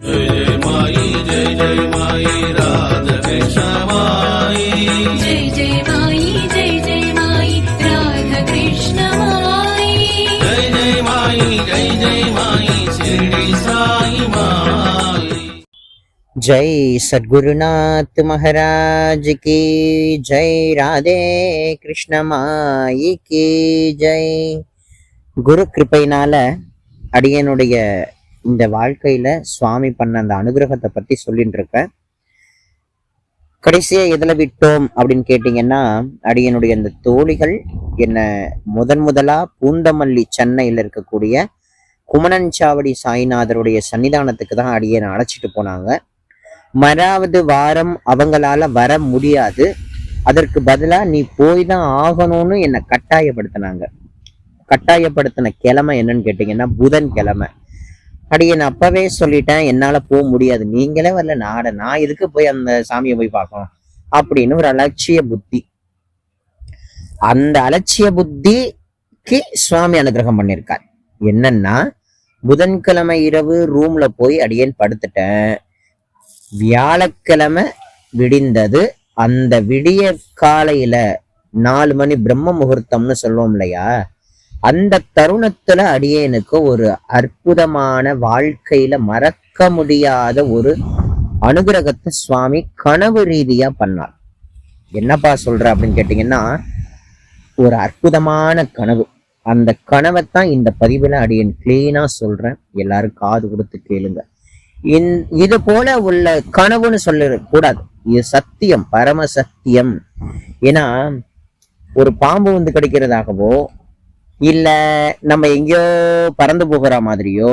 जय जय माई जय जय माई राधा कृष्ण माई जय जय माई जय जय माई राधा कृष्ण माई जय जय माई शिरडी साई माई। जय सद्गुरुनाथ महाराज की जय, राधे कृष्ण माई की जय। குரு கிருபையினால அடியனுடைய இந்த வாழ்க்கையில சுவாமி பண்ண அந்த அனுகிரகத்தை பத்தி சொல்லிட்டு இருக்கேன். கடைசியா எதுல விட்டோம் அப்படின்னு கேட்டீங்கன்னா, அடியனுடைய இந்த தோழிகள் என்ன முதலா பூந்தமல்லி சென்னையில இருக்கக்கூடிய குமணன்சாவடி சாய்நாதருடைய சன்னிதானத்துக்கு தான் அடியனை அழைச்சிட்டு போனாங்க. மறாவது வாரம் அவங்களால வர முடியாது, அதற்கு பதிலா நீ போய் தான் ஆகணும்னு என்னை கட்டாயப்படுத்தினாங்க. கட்டாயப்படுத்தின கிழமை என்னன்னு கேட்டீங்கன்னா புதன் கிழமை. அடியன் அப்பவே சொல்லிட்டேன், என்னால போக முடியாது, நீங்களே வரல நான் இதுக்கு போய் அந்த சாமியை போய் பார்க்கணும் அப்படின்னு ஒரு அலட்சிய புத்தி. அந்த அலட்சிய புத்திக்கு சுவாமி அனுகிரகம் பண்ணியிருக்கார். என்னன்னா, புதன்கிழமை இரவு ரூம்ல போய் அடியேன் படுத்துட்டேன். வியாழக்கிழமை விடிந்தது. அந்த விடிய காலையில 4 மணி பிரம்ம முகூர்த்தம்னு சொல்லுவோம் இல்லையா, அந்த தருணத்துல அடியேனுக்கு ஒரு அற்புதமான வாழ்க்கையில மறக்க முடியாத ஒரு அனுகிரகத்தை சுவாமி கனவு ரீதியா பண்ணார். என்னப்பா சொல்ற அப்படின்னு கேட்டீங்கன்னா, ஒரு அற்புதமான கனவு. அந்த கனவைத்தான் இந்த பதிவுல அடியேன் கிளீனா சொல்றேன், எல்லாரும் காது கொடுத்து கேளுங்க. இது போல உள்ள கனவுன்னு சொல்ல கூடாது, இது சத்தியம், பரம சத்தியம். ஏன்னா ஒரு பாம்பு வந்து கிடைக்கிறதாகவோ, இல்ல நம்ம எங்கேயோ பறந்து போகிற மாதிரியோ,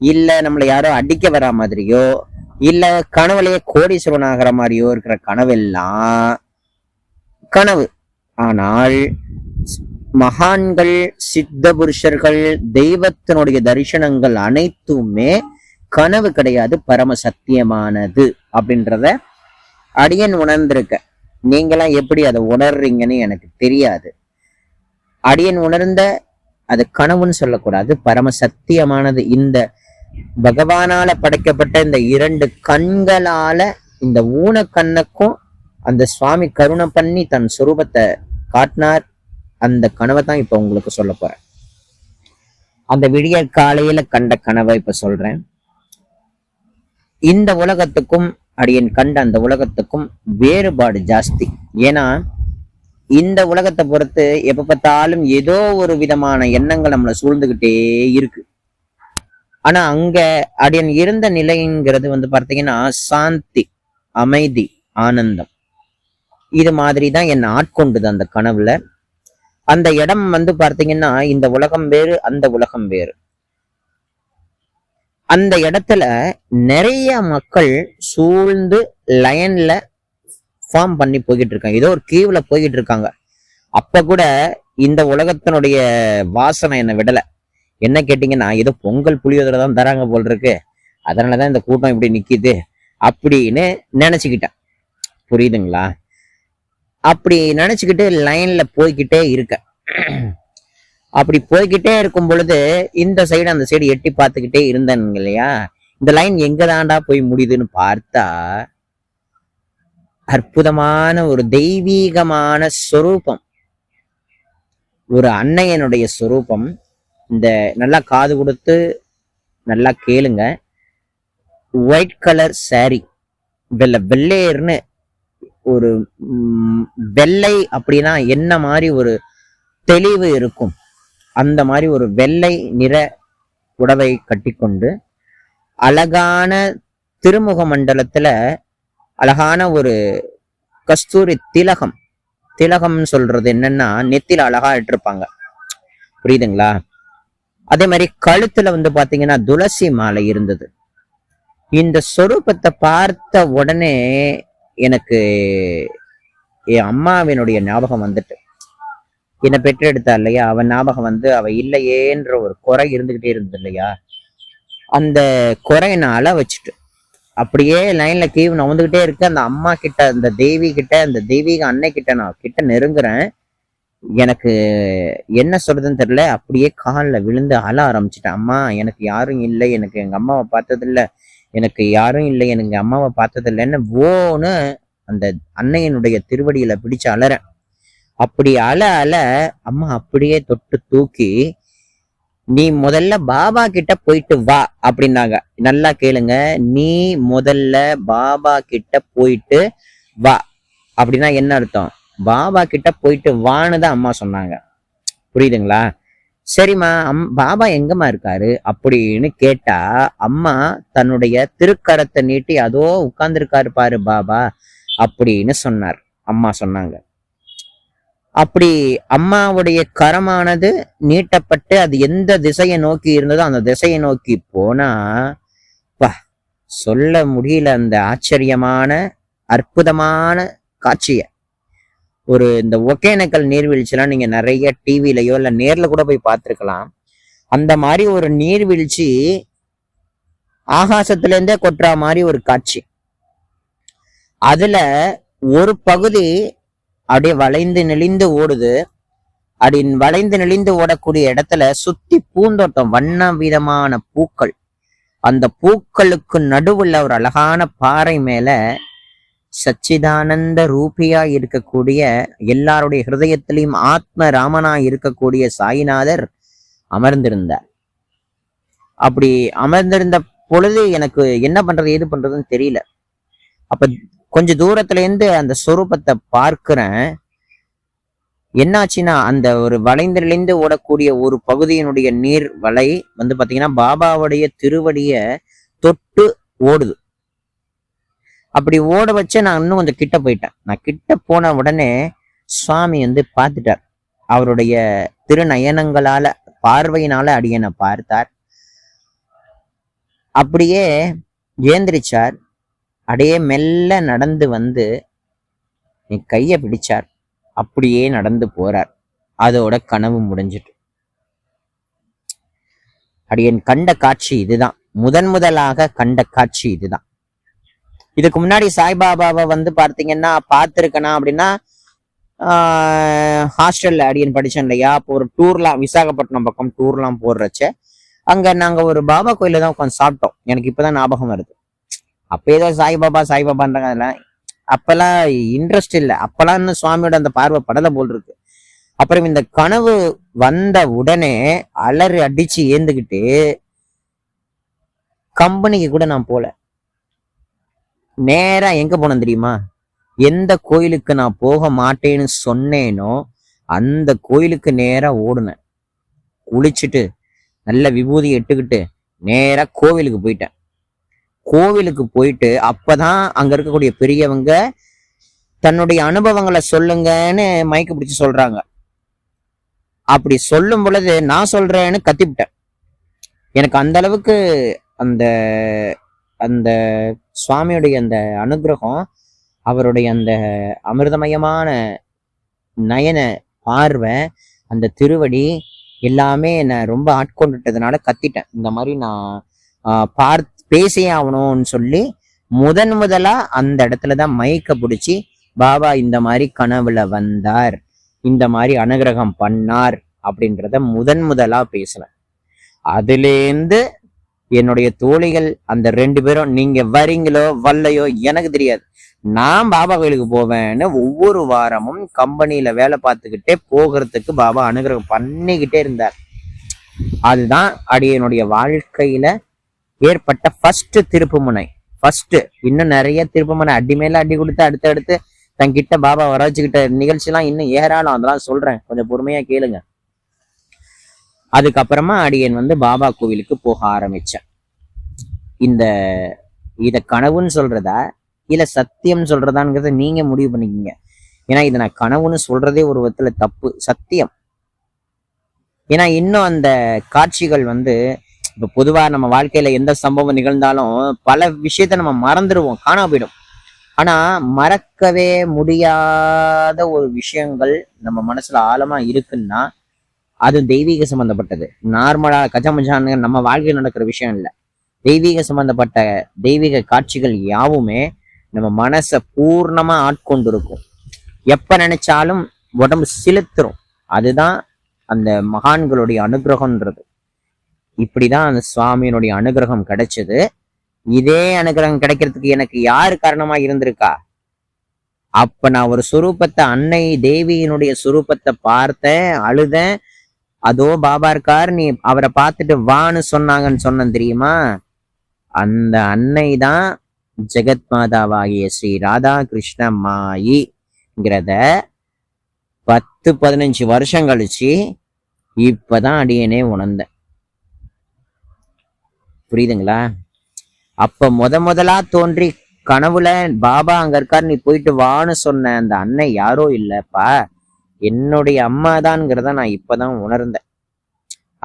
இல்ல நம்மளை யாரோ அடிக்க வர மாதிரியோ, இல்ல கனவுலயே கோடீஸ்வரன் ஆகிற மாதிரியோ இருக்கிற கனவெல்லாம் கனவு. ஆனால் மகான்கள், சித்த புருஷர்கள், தெய்வத்தினுடைய தரிசனங்கள் அனைத்துமே கனவு கிடையாது, பரம சத்தியமானது அப்படின்றத அடியன் உணர்ந்திருக்க. நீங்களாம் எப்படி அதை உணர்றீங்கன்னு எனக்கு தெரியாது. அடியன் உணர்ந்த அது கனவுன்னு சொல்லக்கூடாது, பரம சத்தியமானது. இந்த பகவானால படைக்கப்பட்ட இந்த 2 கண்களால இந்த ஊன கண்ணுக்கும் அந்த சுவாமி கருணை பண்ணி தன் சுரூபத்தை காட்டினார். அந்த கனவை தான் இப்ப உங்களுக்கு சொல்ல போறேன். அந்த விடிய காலையில கண்ட கனவை இப்ப சொல்றேன். இந்த உலகத்துக்கும் அடியன் கண்ட அந்த உலகத்துக்கும் வேறுபாடு ஜாஸ்தி. ஏன்னா இந்த உலகத்தை பொறுத்து எப்ப பார்த்தாலும் ஏதோ ஒரு விதமான எண்ணங்கள் நம்மளை சூழ்ந்துகிட்டே இருக்கு. ஆனா அங்க அடியன் இருந்த நிலைங்கிறது வந்து பார்த்தீங்கன்னா சாந்தி, அமைதி, ஆனந்தம். இது மாதிரிதான் என்னை ஆட்கொண்டுது அந்த கனவுல. அந்த இடம் வந்து பார்த்தீங்கன்னா இந்த உலகம் வேறு, அந்த உலகம் வேறு. அந்த இடத்துல நிறைய மக்கள் சூழ்ந்து லைன்ல ஃபார்ம் பண்ணி போய்கிட்டு இருக்காங்க, ஏதோ ஒரு கீவுல போய்கிட்டு இருக்காங்க. அப்ப கூட இந்த உலகத்தினுடைய வாசனை என்ன விடல. என்ன கேட்டீங்கன்னா, ஏதோ பொங்கல் புளியோதரை தான் தராங்க போல் இருக்கு, அதனாலதான் இந்த கூட்டம் இப்படி நிக்குது அப்படின்னு நினைச்சுக்கிட்டேன். புரியுதுங்களா? அப்படி நினைச்சுக்கிட்டு லைன்ல போய்கிட்டே இருக்க. அப்படி போய்கிட்டே இருக்கும் பொழுது இந்த சைடு அந்த சைடு எட்டி பார்த்துக்கிட்டே இருந்தேங்க இல்லையா, இந்த லைன் எங்க தாண்டா போய் முடியுதுன்னு பார்த்தா அற்புதமான ஒரு தெய்வீகமான சொரூபம், ஒரு அன்னையனுடைய சொரூபம். இந்த நல்லா காது கொடுத்து நல்லா கேளுங்க. ஒயிட் கலர் சாரி, வெள்ளையர்னு ஒரு வெள்ளை அப்படின்னா என்ன மாதிரி ஒரு தெளிவு இருக்கும், அந்த மாதிரி ஒரு வெள்ளை நிற உடவை கட்டிக்கொண்டு அழகான திருமுக மண்டலத்துல அழகான ஒரு கஸ்தூரி திலகம். திலகம்னு சொல்றது என்னன்னா நெத்தில அழகா இட்டிருப்பாங்க, புரியுதுங்களா? அதே மாதிரி கழுத்துல வந்து பாத்தீங்கன்னா துளசி மாலை இருந்தது. இந்த சொரூபத்தை பார்த்த உடனே எனக்கு என் அம்மாவினுடைய ஞாபகம் வந்துட்டு, என்னை பெற்றெடுத்தா இல்லையா, அவன் ஞாபகம் வந்து அவ இல்லையேன்ற ஒரு குறை இருந்துகிட்டே இருந்தது இல்லையா, அந்த குறையை நான் அள வச்சுட்டு அப்படியே லைன்ல கீவு நவந்துகிட்டே இருக்கு. அந்த அம்மா கிட்ட, அந்த தேவி கிட்ட, அந்த தெய்வீக அன்னை கிட்ட நான் கிட்ட நெருங்குறேன். எனக்கு என்ன சொல்றதுன்னு தெரியல, அப்படியே காலில் விழுந்து அழ ஆரம்பிச்சுட்டேன். அம்மா எனக்கு யாரும் இல்லை, எனக்கு எங்க அம்மாவை பார்த்தது இல்லை, எனக்கு யாரும் இல்லை, எனக்கு அம்மாவை பார்த்தது இல்லைன்னு ஓன்னு அந்த அன்னையனுடைய திருவடியில பிடிச்சு அலறேன். அப்படி அல அல அம்மா அப்படியே தொட்டு தூக்கி, நீ முதல்ல பாபா கிட்ட போயிட்டு வா அப்படின்னாங்க. நல்லா கேளுங்க, நீ முதல்ல பாபா கிட்ட போயிட்டு வா அப்படின்னா என்ன அர்த்தம்? பாபா கிட்ட போயிட்டு வான்னு தான் அம்மா சொன்னாங்க. புரியுதுங்களா? சரிம்மா, பாபா எங்கம்மா இருக்காரு அப்படின்னு கேட்டா, அம்மா தன்னுடைய திருக்கரத்தை நீட்டி, அதோ உட்கார்ந்துருக்காரு பாரு பாபா அப்படின்னு சொன்னார். அம்மா சொன்னாங்க. அப்படி அம்மாவுடைய கரமானது நீட்டப்பட்டு அது எந்த திசையை நோக்கி இருந்ததோ அந்த திசையை நோக்கி போனா, சொல்ல முடியல அந்த ஆச்சரியமான அற்புதமான காட்சிய. இந்த ஒகேனக்கல் நீர்வீழ்ச்சிலாம் நீங்க நிறைய டிவிலையோ இல்ல நேர்ல கூட போய் பார்த்திருக்கலாம். அந்த மாதிரி ஒரு நீர்வீழ்ச்சி ஆகாசத்துல இருந்தே கொட்டுற மாதிரி ஒரு காட்சி. அதுல ஒரு பகுதி அப்படியே வளைந்து நெளிந்து ஓடுது. அப்படி வளைந்து நெளிந்து ஓடக்கூடிய இடத்துல சுத்தி பூந்தோட்டம், வண்ண விதமான பூக்கள். அந்த பூக்களுக்கு நடுவுல ஒரு அழகான பாறை மேல சச்சிதானந்த ரூபியா இருக்கக்கூடிய, எல்லாருடைய ஹிருதயத்திலையும் ஆத்ம ராமனா இருக்கக்கூடிய சாயிநாதர் அமர்ந்திருந்தார். அப்படி அமர்ந்திருந்த பொழுது எனக்கு என்ன பண்றது ஏது பண்றதுன்னு தெரியல. அப்ப கொஞ்ச தூரத்துல இருந்து அந்த சொரூபத்தை பார்க்கிறேன். என்னாச்சுன்னா, அந்த ஒரு வளைந்திலிருந்து ஓடக்கூடிய ஒரு பகுதியினுடைய நீர் வலை பாத்தீங்கன்னா பாபாவுடைய திருவடிய தொட்டு ஓடுது. அப்படி ஓட வச்சு நான் இன்னும் கொஞ்சம் கிட்ட போயிட்டேன். நான் கிட்ட போன உடனே சுவாமி பார்த்துட்டார். அவருடைய திருநயனங்களால, பார்வையினால அடியனை பார்த்தார். அப்படியே ஏந்திரிச்சார். அப்படியே மெல்ல நடந்து வந்து என் கைய பிடிச்சார். அப்படியே நடந்து போறார். அதோட கனவு முடிஞ்சிட்டு. அடியன் கண்ட காட்சி இதுதான். முதலாக கண்ட காட்சி இதுதான். இதுக்கு முன்னாடி சாய்பாபாவை பார்த்தீங்கன்னா பார்த்திருக்கனா அப்படின்னா, ஹாஸ்டல்ல அடியன் படிச்சேன் இல்லையா, அப்போ ஒரு டூர்லாம் விசாகப்பட்டினம் பக்கம் டூர்லாம் போடுறச்ச அங்க நாங்க ஒரு பாபா கோயில தான் உட்காந்து சாப்பிட்டோம். எனக்கு இப்பதான் ஞாபகம் வருது. அப்ப ஏதோ சாய்பாபான்றாங்க. அதெல்லாம் அப்பெல்லாம் இன்ட்ரெஸ்ட் இல்லை. அப்பெல்லாம் இன்னும் சுவாமியோட அந்த பார்வை படலை போல் இருக்கு. அப்புறம் இந்த கனவு வந்த உடனே அலறி அடிச்சு ஏந்துக்கிட்டு கம்பெனிக்கு கூட நான் போல. நேரா எங்க போனேன் தெரியுமா? எந்த கோயிலுக்கு நான் போக மாட்டேன்னு சொன்னேனோ அந்த கோயிலுக்கு நேரா ஓடுனேன். குளிச்சுட்டு நல்ல விபூதி இட்டுக்கிட்டு நேரா கோவிலுக்கு போயிட்டேன். கோவிலுக்கு போயிட்டு அப்பதான் அங்க இருக்கக்கூடிய பெரியவங்க தன்னுடைய அனுபவங்களை சொல்லுங்கன்னு மைக்கு பிடிச்சு சொல்றாங்க. அப்படி சொல்லும் பொழுது நான் சொல்றேன்னு கத்திவிட்டேன். எனக்கு அந்த அளவுக்கு அந்த அந்த சுவாமியுடைய அந்த அனுகிரகம், அவருடைய அந்த அமிர்தமயமான நயன பார்வை, அந்த திருவடி எல்லாமே என்னை ரொம்ப ஆட்கொண்டுட்டதுனால கத்திட்டேன். இந்த மாதிரி நான் பேசியே ஆகணும்னு சொல்லி முதலா அந்த இடத்துலதான் மைக்க பிடிச்சி, பாபா இந்த மாதிரி கனவுல வந்தார், இந்த மாதிரி அனுகிரகம் பண்ணார் அப்படின்றத முதலா பேசினேன். அதுலேருந்து என்னுடைய தோழிகள் அந்த 2 பேரும், நீங்க வரீங்களோ வரலையோ எனக்கு தெரியாது, நான் பாபா கோயிலுக்கு போவேன்னு ஒவ்வொரு வாரமும் கம்பெனியில வேலை பார்த்துக்கிட்டே போகிறதுக்கு பாபா அனுகிரகம் பண்ணிக்கிட்டே இருந்தார். அதுதான் அடியனுடைய வாழ்க்கையில ஏற்பட்ட ஃபர்ஸ்ட் திருப்புமுனை. இன்னும் நிறைய திருப்புமுனை அடி மேல அடி கொடுத்து அடுத்தடுத்து தங்கிட்ட பாபா வர வச்சுக்கிட்ட நிகழ்ச்சிலாம் இன்னும் ஏறாலும், அதெல்லாம் சொல்றேன், கொஞ்சம் பொறுமையா கேளுங்க. அதுக்கப்புறமா அடியன் பாபா கோவிலுக்கு போக ஆரம்பிச்சேன். இத கனவுன்னு சொல்றதா இல்ல சத்தியம் சொல்றதாங்கிறத நீங்க முடிவு பண்ணிக்கிங்க. ஏன்னா இதை நான் கனவுன்னு சொல்றதே ஒரு விதத்துல தப்பு, சத்தியம். ஏன்னா இன்னும் அந்த காட்சிகள் இப்ப பொதுவா நம்ம வாழ்க்கையில எந்த சம்பவம் நிகழ்ந்தாலும் பல விஷயத்த நம்ம மறந்துடுவோம், காணாம போயிடும். ஆனா மறக்கவே முடியாத ஒரு விஷயங்கள் நம்ம மனசுல ஆழமா இருக்குன்னா அது தெய்வீக சம்பந்தப்பட்டது. நார்மலா கஜமஜான்னு நம்ம வாழ்க்கையில் நடக்கிற விஷயம் இல்லை. தெய்வீக சம்பந்தப்பட்ட தெய்வீக காட்சிகள் யாவுமே நம்ம மனசை பூர்ணமா ஆட்கொண்டு இருக்கும். எப்ப நினைச்சாலும் உடம்பு சிலுத்துரும். அதுதான் அந்த மகான்களுடைய அனுகிரகம்ன்றது. இப்படிதான் அந்த சுவாமியினுடைய அனுகிரகம் கிடைச்சது. இதே அனுகிரகம் கிடைக்கிறதுக்கு எனக்கு யாரு காரணமா இருந்திருக்கா? அப்ப நான் ஒரு சுரூபத்தை, அன்னை தேவியினுடைய சுரூபத்தை பார்த்தேன், அழுதேன். அதோ பாபா இருக்கார், நீ அவரை பார்த்துட்டு வான்னு சொன்னாங்கன்னு சொன்னேன் தெரியுமா? அந்த அன்னை தான் ஜெகத் மாதாவாகிய ஸ்ரீ ராதா கிருஷ்ண மாயிங்கிறத 10-15 வருஷம் கழிச்சு இப்பதான் அடியனே உணர்ந்தேன். புரியுதுங்களா? அப்ப முதலா தோன்றி கனவுல பாபா அங்க இருக்கார், நீ போயிட்டு வான்னு சொன்ன அந்த அன்னை யாரோ இல்லப்பா, என்னுடைய அம்மா தான்ங்கிறத நான் இப்பதான் உணர்ந்தேன்.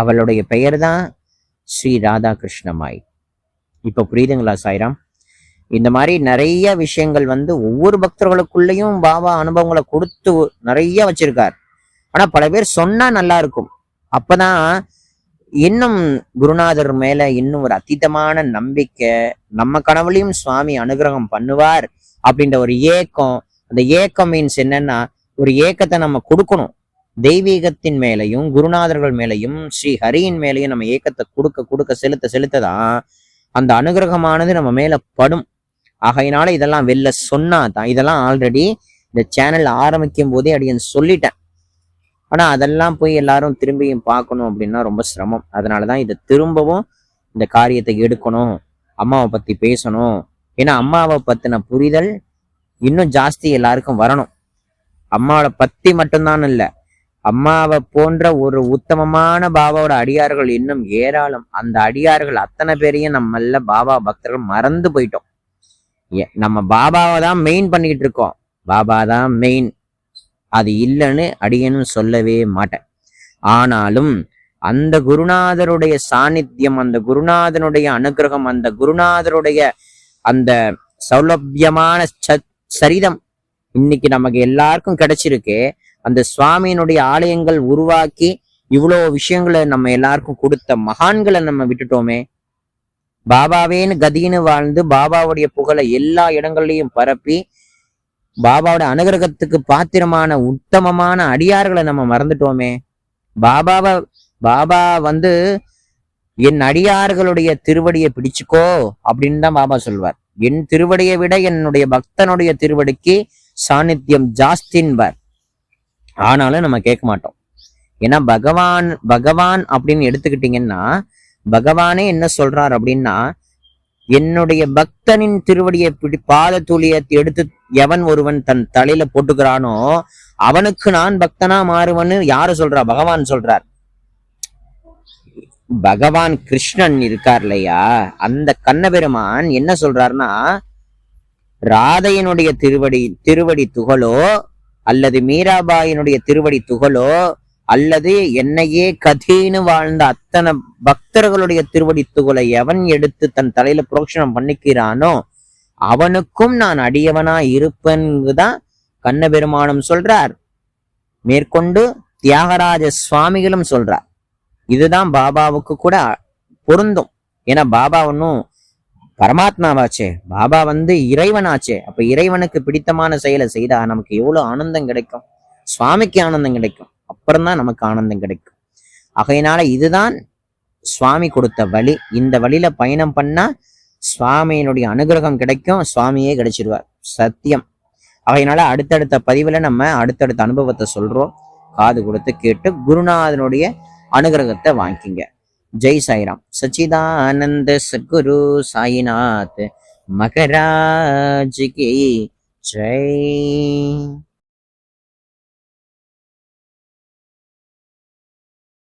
அவளுடைய பெயர் தான் ஸ்ரீ ராதா கிருஷ்ணமாய். இப்ப புரியுதுங்களா சாய்ராம்? இந்த மாதிரி நிறைய விஷயங்கள் ஒவ்வொரு பக்தர்களுக்குள்ளேயும் பாபா அனுபவங்களை கொடுத்து நிறைய வச்சிருக்கார். ஆனா பல பேர் சொன்னா நல்லா இருக்கும். அப்பதான் இன்னும் குருநாதர் மேல இன்னும் ஒரு அதீதமான நம்பிக்கை, நம்ம கனவுலையும் சுவாமி அனுகிரகம் பண்ணுவார் அப்படின்ற ஒரு ஏக்கம். அந்த ஏக்கம் மீன்ஸ் என்னன்னா, ஒரு ஏக்கத்தை நம்ம கொடுக்கணும். தெய்வீகத்தின் மேலையும் குருநாதர்கள் மேலையும் ஸ்ரீ ஹரியின் மேலையும் நம்ம ஏக்கத்தை கொடுக்க செலுத்ததான் அந்த அனுகிரகமானது நம்ம மேல படும். ஆகையினால இதெல்லாம் வெளில சொன்னாதான், இதெல்லாம் ஆல்ரெடி இந்த சேனல் ஆரம்பிக்கும் போதே அடியன் சொல்லிட்டேன். ஆனா அதெல்லாம் போய் எல்லாரும் திரும்பியும் பார்க்கணும் அப்படின்னா ரொம்ப சிரமம். அதனாலதான் இதை திரும்பவும் இந்த காரியத்தை எடுக்கணும், அம்மாவை பத்தி பேசணும். ஏன்னா அம்மாவை பத்தின புரிதல் இன்னும் ஜாஸ்தி எல்லாருக்கும் வரணும். அம்மாவை பத்தி மட்டும்தான் இல்லை, அம்மாவை போன்ற ஒரு உத்தமமான பாபாவோட அடியார்கள் இன்னும் ஏராளம். அந்த அடியார்கள் அத்தனை பேரையும் நம்மள பாபா பக்தர்கள் மறந்து போயிட்டோம். நம்ம பாபாவை தான் மெயின் பண்ணிக்கிட்டு இருக்கோம். பாபா தான் மெயின், அது இல்லைன்னு அடியன்னு சொல்லவே மாட்டேன். ஆனாலும் அந்த குருநாதருடைய சாநித்தியம், அந்த குருநாதனுடைய அனுகிரகம், அந்த குருநாதருடைய அந்த சௌலபியமான சரிதம் இன்னைக்கு நமக்கு எல்லாருக்கும் கிடைச்சிருக்கு. அந்த சுவாமியினுடைய ஆலயங்கள் உருவாக்கி இவ்வளோ விஷயங்களை நம்ம எல்லாருக்கும் கொடுத்த மகான்களை நம்ம விட்டுட்டோமே. பாபாவேன்னு கதின்னு வாழ்ந்து பாபாவுடைய புகழை எல்லா இடங்கள்லையும் பரப்பி பாபாவோட அனுகிரகத்துக்கு பாத்திரமான உத்தமமான அடியார்களை நம்ம மறந்துட்டோமே. பாபா என் அடியார்களுடைய திருவடியை பிடிச்சுக்கோ அப்படின்னு தான் பாபா சொல்வார். என் திருவடியை விட என்னுடைய பக்தனுடைய திருவடிக்கு சாநித்தியம் ஜாஸ்தின்பார். ஆனாலும் நம்ம கேட்க மாட்டோம். ஏன்னா பகவான் அப்படின்னு எடுத்துக்கிட்டீங்கன்னா, பகவானே என்ன சொல்றார் அப்படின்னா, என்னுடைய பக்தனின் திருவடியை பாத தூளியத்தை எடுத்து எவன் ஒருவன் தன் தலையில போட்டுக்கிறானோ அவனுக்கு நான் பக்தனா மாறுவன்னு யாரு சொல்றா? பகவான் சொல்றார். பகவான் கிருஷ்ணன் இருக்கார் இல்லையா, அந்த கண்ணபெருமான் என்ன சொல்றாருன்னா, ராதையனுடைய திருவடி துகளோ அல்லது மீராபாயினுடைய திருவடி துகளோ அல்லது என்னையே கதின்னு வாழ்ந்த அத்தனை பக்தர்களுடைய திருவடி துகளை எவன் எடுத்து தன் தலையில புரோக்ஷனம் பண்ணிக்கிறானோ அவனுக்கும் நான் அடியவனா இருப்பேன்னுதான் கண்ணபெருமானும் சொல்றார். மேற்கொண்டு தியாகராஜ சுவாமிகளும் சொல்றார். இதுதான் பாபாவுக்கு கூட பொருந்தும். ஏன்னா பாபா ஒன்னும் பரமாத்மாவாச்சே, பாபா இறைவனாச்சே. அப்ப இறைவனுக்கு பிடித்தமான செயலை செய்தா நமக்கு எவ்வளவு ஆனந்தம் கிடைக்கும், சுவாமிக்கு ஆனந்தம் கிடைக்கும், அப்புறம்தான் நமக்கு ஆனந்தம் கிடைக்கும். ஆகையினால இதுதான் சுவாமி கொடுத்த வழி. இந்த வழியில பயணம் பண்ணா சுவாமியினுடைய அனுகிரகம் கிடைக்கும், சுவாமியே கிடைச்சிருவார், சத்தியம். ஆகையினால அடுத்தடுத்த பதிவுல நம்ம அடுத்தடுத்த அனுபவத்தை சொல்றோம். காது கொடுத்து கேட்டு குருநாதனுடைய அனுகிரகத்தை வாங்கிக்கிங்க. ஜெய் சாய்ராம். சச்சிதானந்த சத்குரு சாயிநாத் மகராஜ் கி ஜெய்.